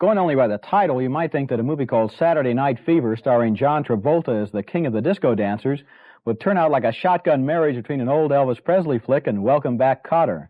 Going only by the title, you might think that a movie called Saturday Night Fever, starring John Travolta as the king of the disco dancers, would turn out like a shotgun marriage between an old Elvis Presley flick and Welcome Back, Kotter.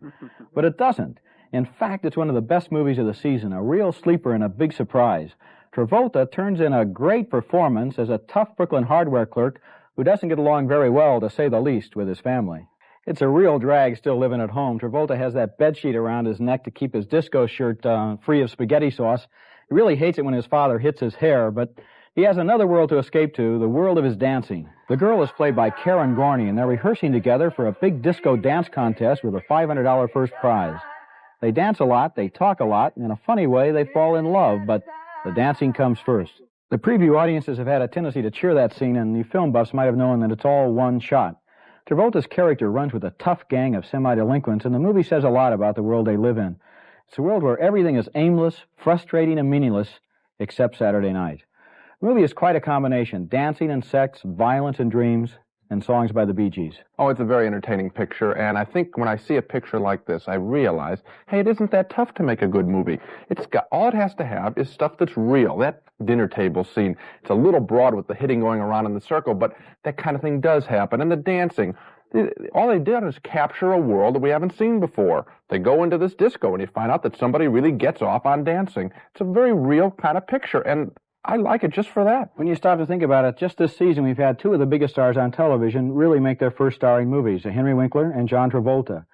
But it doesn't. In fact, it's one of the best movies of the season, a real sleeper and a big surprise. Travolta turns in a great performance as a tough Brooklyn hardware clerk who doesn't get along very well, to say the least, with his family. It's a real drag still living at home. Travolta has that bedsheet around his neck to keep his disco shirt free of spaghetti sauce. He really hates it when his father hits his hair, but he has another world to escape to, the world of his dancing. The girl is played by Karen Gorney, and they're rehearsing together for a big disco dance contest with a $500 first prize. They dance a lot, they talk a lot, and in a funny way, they fall in love, but the dancing comes first. The preview audiences have had a tendency to cheer that scene, and the film buffs might have known that it's all one shot. Travolta's character runs with a tough gang of semi-delinquents, and the movie says a lot about the world they live in. It's a world where everything is aimless, frustrating, and meaningless, except Saturday night. The movie is quite a combination: dancing and sex, violence and dreams, and songs by the Bee Gees. Oh, it's a very entertaining picture, and I think when I see a picture like this, I realize, hey, it isn't that tough to make a good movie. All it has to have is stuff that's real. That dinner table scene, it's a little broad with the hitting going around in the circle, but that kind of thing does happen. And the dancing, all they did is capture a world that we haven't seen before. They go into this disco, and you find out that somebody really gets off on dancing. It's a very real kind of picture, and I like it just for that. When you stop to think about it, just this season we've had two of the biggest stars on television really make their first starring movies, Henry Winkler and John Travolta.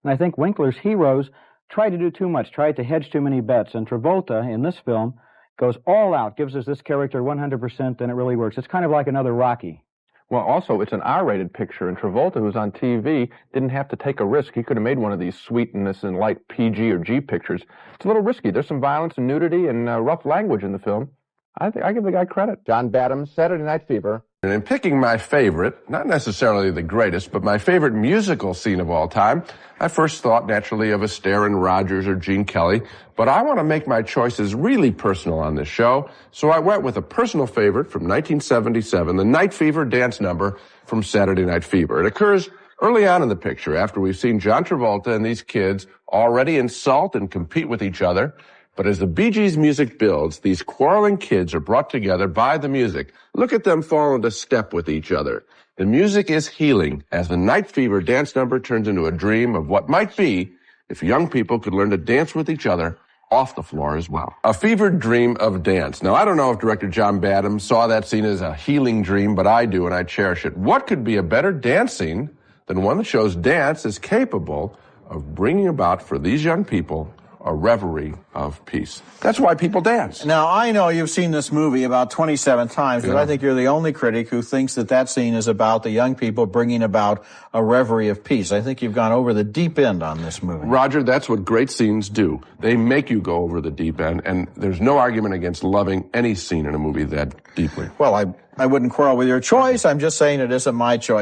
And I think Winkler's heroes tried to do too much, tried to hedge too many bets, and Travolta, in this film, goes all out, gives us this character 100%, and it really works. It's kind of like another Rocky. Well, also, it's an R-rated picture, and Travolta, who's on TV, didn't have to take a risk. He could have made one of these sweetness and light PG or G pictures. It's a little risky. There's some violence and nudity and rough language in the film. I give the guy credit. John Badham's Saturday Night Fever. And in picking my favorite, not necessarily the greatest, but my favorite musical scene of all time, I first thought naturally of Astaire and Rogers or Gene Kelly, but I want to make my choices really personal on this show, so I went with a personal favorite from 1977, the Night Fever dance number from Saturday Night Fever. It occurs early on in the picture, after we've seen John Travolta and these kids already insult and compete with each other. But as the Bee Gees music builds, these quarreling kids are brought together by the music. Look at them fall into step with each other. The music is healing as the Night Fever dance number turns into a dream of what might be if young people could learn to dance with each other off the floor as well. A fevered dream of dance. Now, I don't know if director John Badham saw that scene as a healing dream, but I do, and I cherish it. What could be a better dance scene than one that shows dance is capable of bringing about for these young people a reverie of peace. That's why people dance. Now, I know you've seen this movie about 27 times, but I think you're the only critic who thinks that that scene is about the young people bringing about a reverie of peace. I think you've gone over the deep end on this movie. Roger, that's what great scenes do. They make you go over the deep end, and there's no argument against loving any scene in a movie that deeply. Well, I wouldn't quarrel with your choice. I'm just saying it isn't my choice.